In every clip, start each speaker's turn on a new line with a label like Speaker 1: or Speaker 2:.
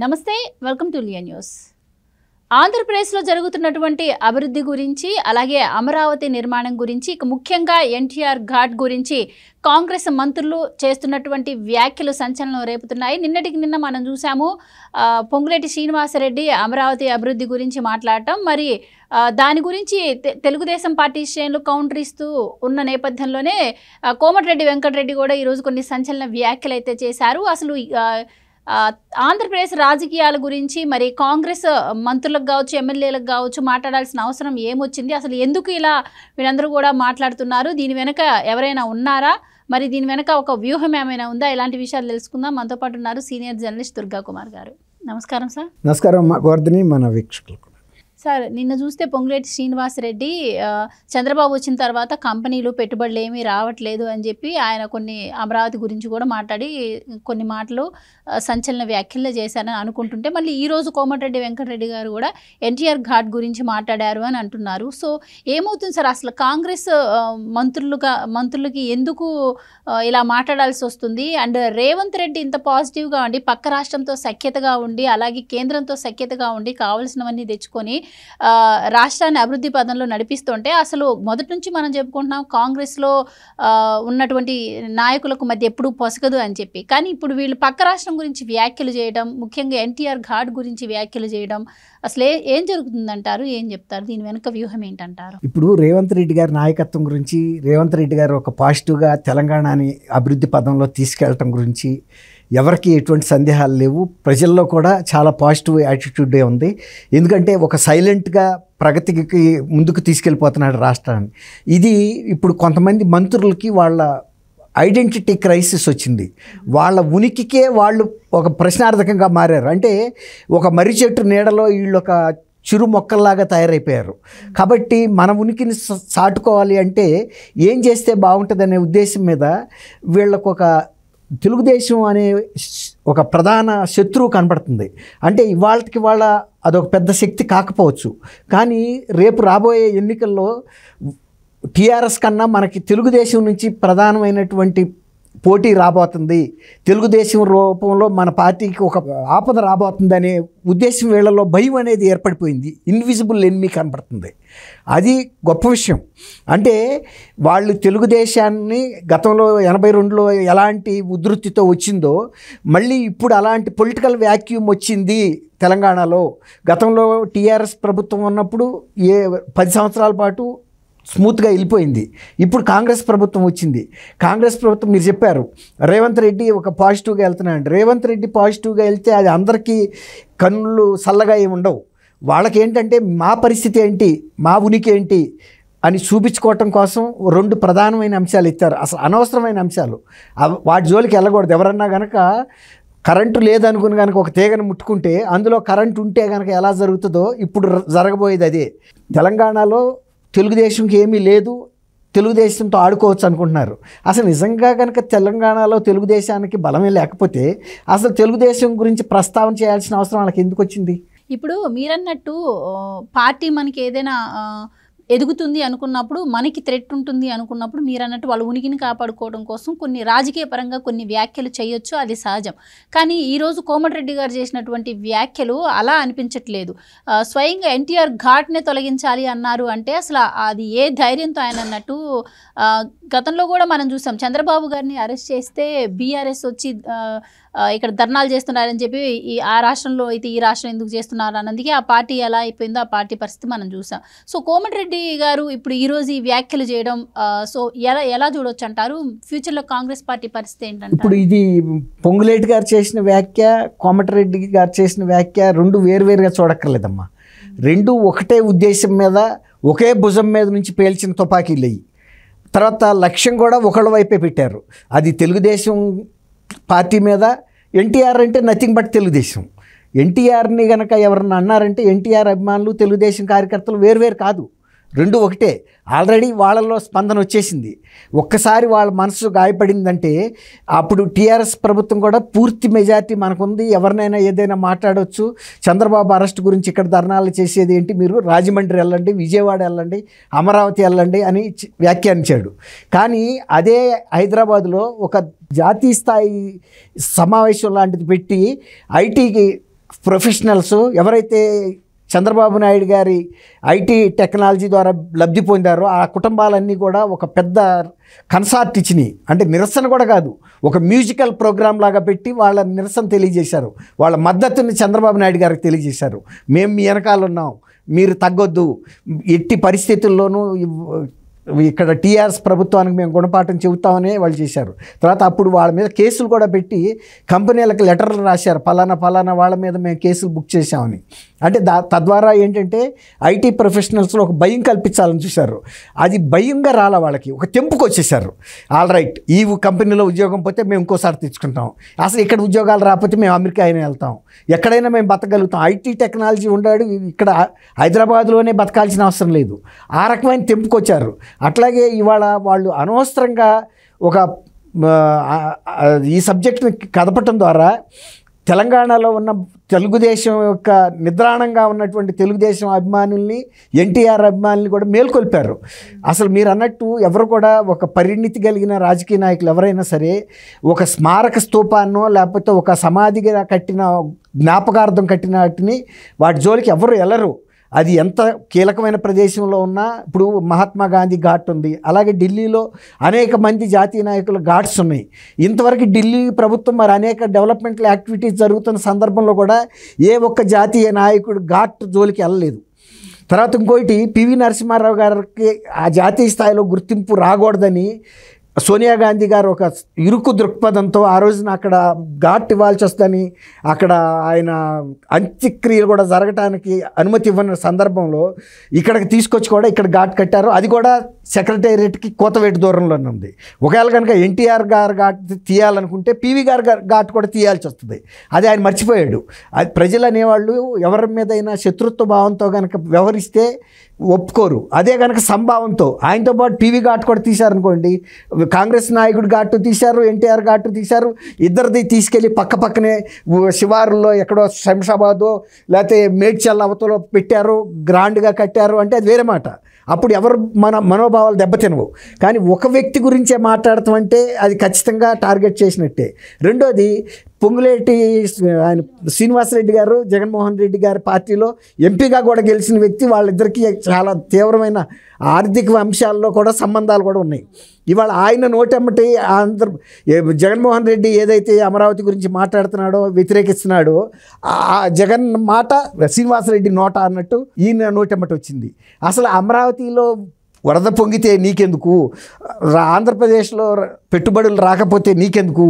Speaker 1: నమస్తే, welcome to Liya news. ఆంధ్రప్రదేశ్లో జరుగుతున్నటువంటి అభివృద్ధి గురించి, అలాగే అమరావతి నిర్మాణం గురించి, ఇక ముఖ్యంగా ఎన్టీఆర్ ఘాట్ గురించి కాంగ్రెస్ మంత్రులు చేస్తున్నటువంటి వ్యాఖ్యలు సంచలనం రేపుతున్నాయి. నిన్న మనం చూసాము పొంగులేటి శ్రీనివాసరెడ్డి అమరావతి అభివృద్ధి గురించి మాట్లాడటం. మరి దాని గురించి తెలుగుదేశం పార్టీ శ్రేణులు కౌంటర్ ఇస్తూ ఉన్న నేపథ్యంలోనే కోమటిరెడ్డి వెంకటరెడ్డి కూడా ఈరోజు కొన్ని సంచలన వ్యాఖ్యలు అయితే చేశారు. అసలు ఆంధ్రప్రదేశ్ రాజకీయాల గురించి మరి కాంగ్రెస్ మంత్రులకు కావచ్చు, ఎమ్మెల్యేలకు కావచ్చు మాట్లాడాల్సిన అవసరం ఏమొచ్చింది? అసలు ఎందుకు ఇలా వీళ్ళందరూ కూడా మాట్లాడుతున్నారు? దీని వెనక ఎవరైనా ఉన్నారా? మరి దీని వెనక ఒక వ్యూహం ఏమైనా ఉందా? ఇలాంటి విషయాలు తెలుసుకుందాం. మనతో పాటు ఉన్నారు సీనియర్ జర్నలిస్ట్ దుర్గా కుమార్ గారు. నమస్కారం సార్.
Speaker 2: నమస్కారం గోవర్ధని, మన వీక్షకులకు.
Speaker 1: సార్, నిన్న చూస్తే పొంగులేటి శ్రీనివాసరెడ్డి చంద్రబాబు వచ్చిన తర్వాత కంపెనీలు పెట్టుబడులు ఏమీ రావట్లేదు అని చెప్పి ఆయన కొన్ని అమరావతి గురించి కూడా మాట్లాడి కొన్ని మాటలు సంచలన వ్యాఖ్యలు చేశారని అనుకుంటుంటే, మళ్ళీ ఈరోజు కోమటిరెడ్డి వెంకటరెడ్డి గారు కూడా ఎన్టీఆర్ ఘాట్ గురించి మాట్లాడారు అని అంటున్నారు. సో ఏమవుతుంది సార్, అసలు కాంగ్రెస్ మంత్రులకి ఎందుకు ఇలా మాట్లాడాల్సి వస్తుంది? అండ్ రేవంత్ రెడ్డి ఇంత పాజిటివ్గా ఉండి, పక్క రాష్ట్రంతో సఖ్యతగా ఉండి, అలాగే కేంద్రంతో సఖ్యతగా ఉండి కావాల్సినవన్నీ తెచ్చుకొని రాష్ట్రాన్ని అభివృద్ధి పదంలో నడిపిస్తుంటే, అసలు మొదటి నుంచి మనం చెప్పుకుంటున్నాం కాంగ్రెస్లో ఉన్నటువంటి నాయకులకు మధ్య ఎప్పుడూ పొసగదు అని చెప్పి. కానీ ఇప్పుడు వీళ్ళు పక్క రాష్ట్రం గురించి వ్యాఖ్యలు చేయడం, ముఖ్యంగా ఎన్టీఆర్ ఘాట్ గురించి వ్యాఖ్యలు చేయడం, అసలు ఏం జరుగుతుందంటారు? ఏం చెప్తారు? దీని వెనుక వ్యూహం ఏంటంటారు?
Speaker 2: ఇప్పుడు రేవంత్ రెడ్డి గారి నాయకత్వం గురించి, రేవంత్ రెడ్డి గారు ఒక పాజిటివ్గా తెలంగాణని అభివృద్ధి పదంలో తీసుకెళ్ళటం గురించి ఎవరికి ఎటువంటి సందేహాలు లేవు. ప్రజల్లో కూడా చాలా పాజిటివ్ యాటిట్యూడే ఉంది. ఎందుకంటే ఒక సైలెంట్గా ప్రగతికి ముందుకు తీసుకెళ్ళిపోతున్నాడు రాష్ట్రాన్ని. ఇది ఇప్పుడు కొంతమంది మంత్రులకి వాళ్ళ ఐడెంటిటీ క్రైసిస్ వచ్చింది. వాళ్ళ ఉనికికే వాళ్ళు ఒక ప్రశ్నార్థకంగా మారారు. అంటే ఒక మర్రి చెట్టు నీడలో వీళ్ళు ఒక చిరు మొక్కల్లాగా తయారైపోయారు. కాబట్టి మన ఉనికిని సాటుకోవాలి అంటే ఏం చేస్తే బాగుంటుందనే ఉద్దేశం మీద వీళ్ళకు ఒక తెలుగుదేశం అనే ఒక ప్రధాన శత్రువు కనపడుతుంది. అంటే ఇవాళకి వాళ్ళ అదొక పెద్ద శక్తి కాకపోవచ్చు, కానీ రేపు రాబోయే ఎన్నికల్లో టీఆర్ఎస్ కన్నా మనకి తెలుగుదేశం నుంచి ప్రధానమైనటువంటి పోటీ రాబోతుంది. తెలుగుదేశం రూపంలో మన పార్టీకి ఒక ఆపద రాబోతుంది అనే ఉద్దేశం వీళ్ళలో భయం అనేది ఏర్పడిపోయింది. ఇన్విజిబుల్ ఎనిమీ కనపడుతుంది. అది గొప్ప విషయం. అంటే వాళ్ళు తెలుగుదేశాన్ని గతంలో 82లో ఎలాంటి ఉధృతితో వచ్చిందో, మళ్ళీ ఇప్పుడు అలాంటి పొలిటికల్ వ్యాక్యూమ్ వచ్చింది తెలంగాణలో. గతంలో టీఆర్ఎస్ ప్రభుత్వం ఉన్నప్పుడు 10 సంవత్సరాల పాటు స్మూత్గా వెళ్ళిపోయింది. ఇప్పుడు కాంగ్రెస్ ప్రభుత్వం వచ్చింది. కాంగ్రెస్ ప్రభుత్వం మీరు చెప్పారు రేవంత్ రెడ్డి ఒక పాజిటివ్గా వెళ్తున్నాడు. రేవంత్ రెడ్డి పాజిటివ్గా వెళ్తే అది అందరికీ కన్నులు చల్లగా ఏమి ఉండవు. వాళ్ళకి ఏంటంటే మా పరిస్థితి ఏంటి, మా ఉనికి ఏంటి అని చూపించుకోవటం కోసం 2 ప్రధానమైన అంశాలు ఇచ్చారు. అసలు అనవసరమైన అంశాలు, వాటి జోలికి వెళ్ళకూడదు. ఎవరన్నా కనుక కరెంటు లేదనుకుని కనుక ఒక తీగను ముట్టుకుంటే అందులో కరెంటు ఉంటే కనుక ఎలా జరుగుతుందో ఇప్పుడు జరగబోయేది అదే. తెలంగాణలో తెలుగుదేశంకి ఏమీ లేదు, తెలుగుదేశంతో ఆడుకోవచ్చు అనుకుంటున్నారు. అసలు నిజంగా కనుక తెలంగాణలో తెలుగుదేశానికి బలమే లేకపోతే అసలు తెలుగుదేశం గురించి ప్రస్తావన చేయాల్సిన అవసరం వాళ్ళకి ఎందుకు వచ్చింది?
Speaker 1: ఇప్పుడు మీరన్నట్టు పార్టీ మనకి ఏదైనా ఎదుగుతుంది అనుకున్నప్పుడు, మనకి థ్రెట్ ఉంటుంది అనుకున్నప్పుడు, మీరు అన్నట్టు వాళ్ళ ఉనికిని కాపాడుకోవడం కోసం కొన్ని రాజకీయ పరంగా కొన్ని వ్యాఖ్యలు చేయొచ్చు, అది సహజం. కానీ ఈరోజు కోమటిరెడ్డి గారు చేసినటువంటి వ్యాఖ్యలు అలా అనిపించట్లేదు. స్వయంగా ఎన్టీఆర్ ఘాట్నే తొలగించాలి అన్నారు అంటే అసలు అది ఏ ధైర్యంతో ఆయన అన్నట్టు. గతంలో కూడా మనం చూసాం, చంద్రబాబు గారిని అరెస్ట్ చేస్తే బీఆర్ఎస్ వచ్చి ఇక్కడ ధర్నాలు చేస్తున్నారని చెప్పి ఆ రాష్ట్రంలో అయితే ఈ రాష్ట్రం ఎందుకు చేస్తున్నారు అన్నందుకే ఆ పార్టీ ఎలా అయిపోయిందో ఆ పార్టీ పరిస్థితి మనం చూసాం. సో కోమటిరెడ్డి గారు ఇప్పుడు ఈరోజు ఈ వ్యాఖ్యలు చేయడం సో ఎలా చూడొచ్చు అంటారు? ఫ్యూచర్లో కాంగ్రెస్ పార్టీ పరిస్థితి ఏంటంటే,
Speaker 2: ఇప్పుడు ఇది పొంగులేటి గారు చేసిన వ్యాఖ్య, కోమటిరెడ్డి గారు చేసిన వ్యాఖ్య 2 వేరువేరుగా చూడక్కర్లేదమ్మా. 2 ఒకటే ఉద్దేశం మీద, ఒకే భుజం మీద నుంచి పేల్చిన తుపాకీలు అయ్యి. తర్వాత లక్ష్యం కూడా ఒకళ్ళ వైపే పెట్టారు. అది తెలుగుదేశం పార్టీ మీద. ఎన్టీఆర్ అంటే నథింగ్ బట్ తెలుగుదేశం. ఎన్టీఆర్ని కనుక ఎవరన్నా అన్నారంటే ఎన్టీఆర్ అభిమానులు తెలుగుదేశం కార్యకర్తలు వేరువేరు కాదు, 2 ఒకటే. ఆల్రెడీ వాళ్ళల్లో స్పందన వచ్చేసింది. ఒక్కసారి వాళ్ళ మనసు గాయపడిందంటే అప్పుడు టీఆర్ఎస్ ప్రభుత్వం కూడా పూర్తి మెజారిటీ మనకుంది, ఎవరినైనా ఏదైనా మాట్లాడవచ్చు. చంద్రబాబు అరెస్ట్ గురించి ఇక్కడ ధర్నాలు చేసేది ఏంటి, మీరు రాజమండ్రి వెళ్ళండి, విజయవాడ వెళ్ళండి, అమరావతి వెళ్ళండి అని వ్యాఖ్యానించాడు. కానీ అదే హైదరాబాద్లో ఒక జాతీయ స్థాయి సమావేశం లాంటిది పెట్టి ఐటీకి ప్రొఫెషనల్స్ ఎవరైతే చంద్రబాబు నాయుడు గారి ఐటీ టెక్నాలజీ ద్వారా లబ్ధి పొందారో ఆ కుటుంబాలన్నీ కూడా ఒక పెద్ద కన్సార్ట్ ఇచ్చినాయి. అంటే నిరసన కూడా కాదు, ఒక మ్యూజికల్ ప్రోగ్రామ్ లాగా పెట్టి వాళ్ళ నిరసన తెలియజేశారు, వాళ్ళ మద్దతుని చంద్రబాబు నాయుడు గారికి తెలియజేశారు. మేము మీ వెనకాల ఉన్నాం, మీరు తగ్గొద్దు, ఎట్టి పరిస్థితుల్లోనూ ఇక్కడ టీఆర్ఎస్ ప్రభుత్వానికి మేము గుణపాఠం చెబుతామని వాళ్ళు చేశారు. తర్వాత అప్పుడు వాళ్ళ మీద కేసులు కూడా పెట్టి కంపెనీలకు లెటర్లు రాశారు, ఫలానా వాళ్ళ మీద మేము కేసులు బుక్ చేశామని. అంటే తద్వారా ఏంటంటే ఐటీ ప్రొఫెషనల్స్లో ఒక భయం కల్పించాలని చూశారు. అది భయంగా రాల, వాళ్ళకి ఒక తెంపుకు వచ్చేసారు. ఆల్ రైట్, ఈ కంపెనీలో ఉద్యోగం పోతే మేము ఇంకోసారి తెచ్చుకుంటాం, అసలు ఇక్కడ ఉద్యోగాలు రాకపోతే మేము అమెరికా అయినా వెళ్తాం, ఎక్కడైనా మేము బతకగలుగుతాం, ఐటీ టెక్నాలజీ ఉన్నాడు, ఇక్కడ హైదరాబాద్లోనే బతకాల్సిన అవసరం లేదు, ఆ రకమైన తెంపుకొచ్చారు. అట్లాగే ఇవాళ వాళ్ళు అనవసరంగా ఒక ఈ సబ్జెక్ట్ని కదపటం ద్వారా తెలంగాణలో ఉన్న తెలుగుదేశం యొక్క నిద్రాణంగా ఉన్నటువంటి తెలుగుదేశం అభిమానుల్ని, ఎన్టీఆర్ అభిమానుల్ని కూడా మేల్కొల్పారు. అసలు మీరు అన్నట్టు ఎవరు కూడా ఒక పరిణితి కలిగిన రాజకీయ నాయకులు ఎవరైనా సరే ఒక స్మారక స్తూపాన్నో లేకపోతే ఒక సమాధిగా కట్టిన జ్ఞాపకార్థం కట్టిన వాటిని వాటి జోలికి ఎవరు వెళ్ళరు. అది ఎంత కీలకమైన ప్రదేశంలో ఉన్నా, ఇప్పుడు మహాత్మా గాంధీ ఘాట్ ఉంది, అలాగే ఢిల్లీలో అనేక మంది జాతీయ నాయకుల ఘాట్స్ ఉన్నాయి. ఇంతవరకు ఢిల్లీ ప్రభుత్వం మరి అనేక డెవలప్మెంటల్ యాక్టివిటీస్ జరుగుతున్న సందర్భంలో కూడా ఏ ఒక్క జాతీయ నాయకుడు ఘాట్ జోలికి వెళ్ళలేదు. తర్వాత ఇంకోటి, పివి నరసింహారావు గారికి ఆ జాతీయ స్థాయిలో గుర్తింపు రాకూడదని సోనియా గాంధీ గారు ఒక ఇరుకు దృక్పథంతో ఆ రోజున అక్కడ ఘాట్ ఇవ్వాల్సి వస్తుందని అక్కడ ఆయన అంత్యక్రియలు కూడా జరగటానికి అనుమతి ఇవ్వని సందర్భంలో ఇక్కడికి తీసుకొచ్చి కూడా ఇక్కడ ఘాట్ కట్టారు. అది కూడా సెక్రటేరియట్కి కోతవేటు దూరంలోనే ఉంది. ఒకవేళ కనుక ఎన్టీఆర్ గారు ఘాట్ తీయాలనుకుంటే పివి గారు ఘాట్ కూడా తీయాల్సి వస్తుంది. అది ఆయన మర్చిపోయాడు. అది ప్రజలు అనేవాళ్ళు ఎవరి మీదైనా శత్రుత్వ భావంతో కనుక వ్యవహరిస్తే ఒప్పుకోరు. అదే కనుక సంభావంతో ఆయనతో పాటు పివి ఘాట్ కూడా తీశారనుకోండి, కాంగ్రెస్ నాయకుడు ఘాటు తీశారు, ఎన్టీఆర్ ఘాటు తీశారు, ఇద్దరిది తీసుకెళ్ళి పక్కనే శివారుల్లో ఎక్కడో శంషాబాదో లేకపోతే మేడ్చల్ అవతలో పెట్టారు, గ్రాండ్గా కట్టారు అంటే అది వేరే మాట. అప్పుడు ఎవరు మనోభావాలు దెబ్బతినవు. కానీ ఒక వ్యక్తి గురించే మాట్లాడటం అంటే అది ఖచ్చితంగా టార్గెట్ చేసినట్టే. రెండోది, పొంగులేటి ఆయన శ్రీనివాసరెడ్డి గారు జగన్మోహన్ రెడ్డి గారి పార్టీలో ఎంపీగా కూడా గెలిచిన వ్యక్తి. వాళ్ళిద్దరికీ చాలా తీవ్రమైన ఆర్థిక అంశాల్లో కూడా సంబంధాలు కూడా ఉన్నాయి. ఇవాళ ఆయన నోటెమ్మటి జగన్మోహన్ రెడ్డి ఏదైతే అమరావతి గురించి మాట్లాడుతున్నాడో, వ్యతిరేకిస్తున్నాడో, ఆ జగన్ మాట శ్రీనివాసరెడ్డి నోట అన్నట్టు ఈయన నోటెమ్మటి వచ్చింది. అసలు అమరావతిలో వరద పొంగితే నీకెందుకు, ఆంధ్రప్రదేశ్లో పెట్టుబడులు రాకపోతే నీకెందుకు,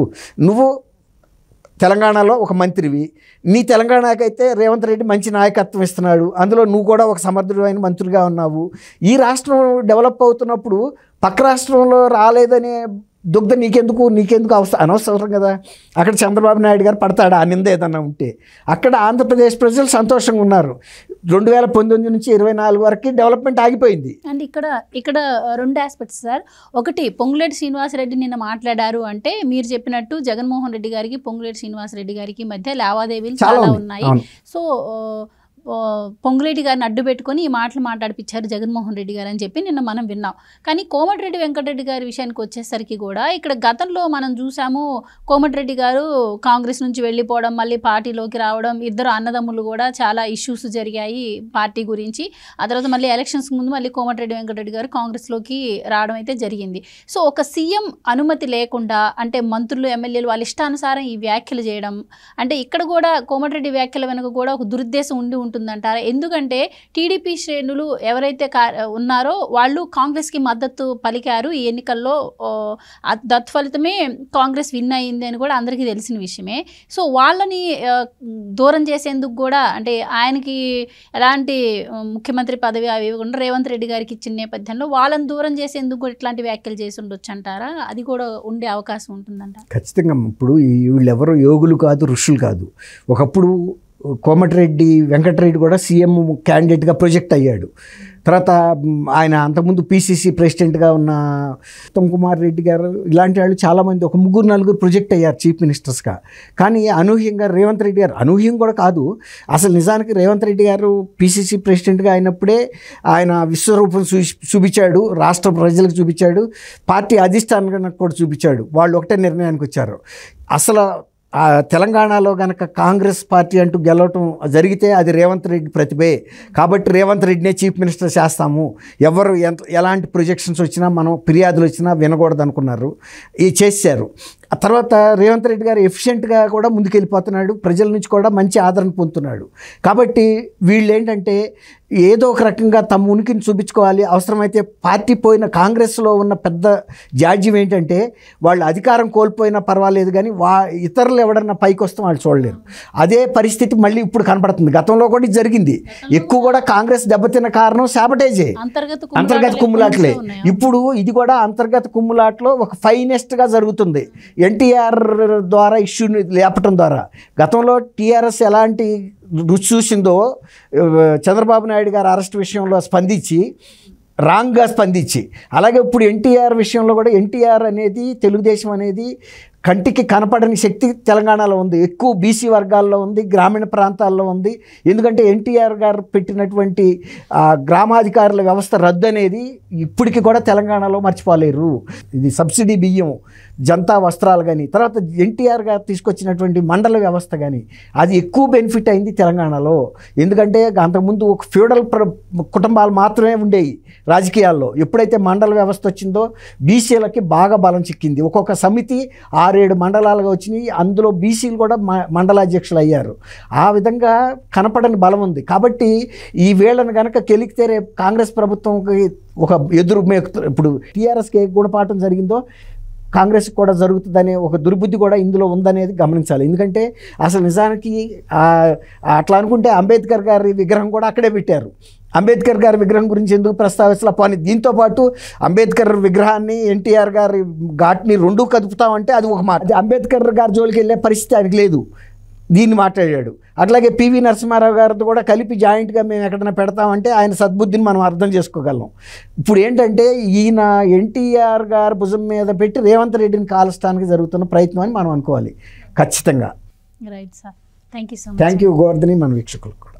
Speaker 2: నువ్వు తెలంగాణలో ఒక మంత్రివి, నీ తెలంగాణకైతే రేవంత్ రెడ్డి మంచి నాయకత్వం ఇస్తున్నాడు, అందులో నువ్వు కూడా ఒక సమర్థుడైన మంత్రిగా ఉన్నావు. ఈ రాష్ట్రం డెవలప్ అవుతున్నప్పుడు పక్క రాష్ట్రంలో రాలేదనే దుగ్ధ నీకెందుకు అనవసరం కదా. అక్కడ చంద్రబాబు నాయుడు గారు పడతాడు ఆ నింద ఏదన్నా ఉంటే. అక్కడ ఆంధ్రప్రదేశ్ ప్రజలు సంతోషంగా ఉన్నారు. 2019 నుంచి 24 వరకు డెవలప్మెంట్ ఆగిపోయింది.
Speaker 1: అండ్ ఇక్కడ రెండు ఆస్పెక్ట్స్ సార్. ఒకటి, పొంగులేటి శ్రీనివాసరెడ్డి నిన్న మాట్లాడారు అంటే మీరు చెప్పినట్టు జగన్మోహన్ రెడ్డి గారికి పొంగులేటి శ్రీనివాసరెడ్డి గారికి మధ్య లావాదేవీలు చాలా ఉన్నాయి. సో పొంగులేటి గారిని అడ్డు పెట్టుకొని ఈ మాటలు మాట్లాడిపించారు జగన్మోహన్ రెడ్డి గారు అని చెప్పి నిన్న మనం విన్నాం. కానీ కోమటిరెడ్డి వెంకటరెడ్డి గారి విషయానికి వచ్చేసరికి కూడా ఇక్కడ గతంలో మనం చూసాము, కోమటిరెడ్డి గారు కాంగ్రెస్ నుంచి వెళ్ళిపోవడం, మళ్ళీ పార్టీలోకి రావడం, ఇద్దరు అన్నదమ్ములు కూడా చాలా ఇష్యూస్ జరిగాయి పార్టీ గురించి. ఆ తర్వాత మళ్ళీ ఎలక్షన్స్ ముందు మళ్ళీ కోమటిరెడ్డి వెంకటరెడ్డి గారు కాంగ్రెస్లోకి రావడం అయితే జరిగింది. సో ఒక సీఎం అనుమతి లేకుండా, అంటే మంత్రులు ఎమ్మెల్యేలు వాళ్ళ ఇష్టానుసారం ఈ వ్యాఖ్యలు చేయడం, అంటే ఇక్కడ కూడా కోమటిరెడ్డి వ్యాఖ్యల వెనుక కూడా ఒక దురుద్దేశం ఉంటుందంటారా? ఎందుకంటే టీడీపీ శ్రేణులు ఎవరైతే ఉన్నారో వాళ్ళు కాంగ్రెస్కి మద్దతు పలికారు ఈ ఎన్నికల్లో. తత్ఫలితమే కాంగ్రెస్ విన్ అయింది అని కూడా అందరికీ తెలిసిన విషయమే. సో వాళ్ళని దూరం చేసేందుకు కూడా, అంటే ఆయనకి ఎలాంటి ముఖ్యమంత్రి పదవి అవి ఇవ్వకుండా రేవంత్ రెడ్డి గారికి ఇచ్చిన నేపథ్యంలో వాళ్ళని దూరం చేసేందుకు కూడా ఇట్లాంటి వ్యాఖ్యలు చేసి ఉండొచ్చు అంటారా? అది కూడా ఉండే అవకాశం ఉంటుందంట.
Speaker 2: ఖచ్చితంగా. ఇప్పుడు వీళ్ళెవరో యోగులు కాదు, ఋషులు కాదు. ఒకప్పుడు కోమటిరెడ్డి వెంకటరెడ్డి కూడా సీఎం క్యాండిడేట్గా ప్రొజెక్ట్ అయ్యాడు. తర్వాత ఆయన అంతకుముందు పీసీసీ ప్రెసిడెంట్గా ఉన్న ఉత్తమ్ కుమార్ రెడ్డి గారు ఇలాంటి వాళ్ళు చాలామంది, ఒక 3-4 ప్రొజెక్ట్ అయ్యారు చీఫ్ మినిస్టర్స్గా. కానీ అనూహ్యంగా రేవంత్ రెడ్డి గారు, అనూహ్యం కూడా కాదు అసలు, నిజానికి రేవంత్ రెడ్డి గారు పీసీసీ ప్రెసిడెంట్గా అయినప్పుడే ఆయన విశ్వరూపం చూపించాడు, రాష్ట్ర ప్రజలకు చూపించాడు, పార్టీ అధిష్టానానికి కూడా చూపించాడు. వాళ్ళు ఒకటే నిర్ణయానికి వచ్చారు. అసలు తెలంగాణలో కనుక కాంగ్రెస్ పార్టీ అంటూ గెలవటం జరిగితే అది రేవంత్ రెడ్డి ప్రతిభే, కాబట్టి రేవంత్ రెడ్డినే చీఫ్ మినిస్టర్ చేస్తాము, ఎవరు ఎలాంటి ప్రొజెక్షన్స్ వచ్చినా మనం ఫిర్యాదులు వచ్చినా వినకూడదు అనుకున్నారు, ఇది చేశారు. ఆ తర్వాత రేవంత్ రెడ్డి గారు ఎఫిషియెంట్గా కూడా ముందుకెళ్ళిపోతున్నాడు, ప్రజల నుంచి కూడా మంచి ఆదరణ పొందుతున్నాడు. కాబట్టి వీళ్ళు ఏంటంటే ఏదో ఒక రకంగా తమ ఉనికిని చూపించుకోవాలి. అవసరమైతే పార్టీ పోయిన కాంగ్రెస్లో ఉన్న పెద్ద జాడ్యం ఏంటంటే వాళ్ళు అధికారం కోల్పోయినా పర్వాలేదు కానీ ఇతరులు ఎవడన్నా పైకి వస్తే వాళ్ళు చూడలేరు. అదే పరిస్థితి మళ్ళీ ఇప్పుడు కనపడుతుంది. గతంలో కూడా ఇది జరిగింది. ఎక్కువ కూడా కాంగ్రెస్ దెబ్బతిన్న కారణం శాబటేజే, అంతర్గత కుమ్ములాట్లే. ఇప్పుడు ఇది కూడా అంతర్గత కుమ్ములాట్లో ఒక ఫైనెస్ట్గా జరుగుతుంది. ఎన్టీఆర్ ద్వారా ఇష్యూని లేపటం ద్వారా గతంలో టీఆర్ఎస్ ఎలాంటి రుచి చూసిందో చంద్రబాబు నాయుడు గారు అరెస్ట్ విషయంలో స్పందించి రాంగ్గా స్పందించి, అలాగే ఇప్పుడు ఎన్టీఆర్ విషయంలో కూడా ఎన్టీఆర్ అనేది తెలుగుదేశం అనేది కంటికి కనపడని శక్తి తెలంగాణలో ఉంది. ఎక్కువ బీసీ వర్గాల్లో ఉంది, గ్రామీణ ప్రాంతాల్లో ఉంది. ఎందుకంటే ఎన్టీఆర్ గారు పెట్టినటువంటి గ్రామాధికారుల వ్యవస్థ రద్దు అనేది ఇప్పటికీ కూడా తెలంగాణలో మర్చిపోలేరు. ఇది సబ్సిడీ బియ్యం, జనతా వస్త్రాలు కానీ, తర్వాత ఎన్టీఆర్ గారు తీసుకొచ్చినటువంటి మండల వ్యవస్థ కానీ అది ఎక్కువ బెనిఫిట్ అయింది తెలంగాణలో. ఎందుకంటే అంతకుముందు ఒక ఫ్యూడల్ కుటుంబాలు మాత్రమే ఉండేవి రాజకీయాల్లో. ఎప్పుడైతే మండల వ్యవస్థ వచ్చిందో బీసీలకి బాగా బలం చిక్కింది. ఒక్కొక్క సమితి 6-7 మండలాలుగా వచ్చినాయి. అందులో బీసీలు కూడా మండలాధ్యక్షులు అయ్యారు. ఆ విధంగా కనపడని బలం ఉంది. కాబట్టి ఈ వేళను కనుక కెలికితే రేపు కాంగ్రెస్ ప్రభుత్వంకి ఒక ఎదురు ఇప్పుడు టీఆర్ఎస్కి ఏ గుణపాఠం జరిగిందో కాంగ్రెస్కి కూడా జరుగుతుందనే ఒక దుర్బుద్ధి కూడా ఇందులో ఉందనేది గమనించాలి. ఎందుకంటే అసలు నిజానికి అట్లా అనుకుంటే అంబేద్కర్ గారి విగ్రహం కూడా అక్కడే పెట్టారు. అంబేద్కర్ గారి విగ్రహం గురించి ఎందుకు ప్రస్తావించాలి పోనీ, దీంతోపాటు అంబేద్కర్ విగ్రహాన్ని ఎన్టీఆర్ గారి ఘాట్ని రెండూ కదుపుతామంటే అది ఒక మాట. అంబేద్కర్ గారి జోలికి వెళ్ళే పరిస్థితి ఆయనకి లేదు, దీన్ని మాట్లాడాడు. అట్లాగే పివి నరసింహారావు గారితో కూడా కలిపి జాయింట్గా మేము ఎక్కడైనా పెడతామంటే ఆయన సద్బుద్ధిని మనం అర్థం చేసుకోగలం. ఇప్పుడు ఏంటంటే ఈయన ఎన్టీఆర్ గారి భుజం మీద పెట్టి రేవంత్ రెడ్డిని కాల్చడానికి జరుగుతున్న ప్రయత్నం అని మనం అనుకోవాలి ఖచ్చితంగా.
Speaker 1: Right sir, thank you so much.
Speaker 2: Thank you Govardhani, మన వీక్షకులకు కూడా.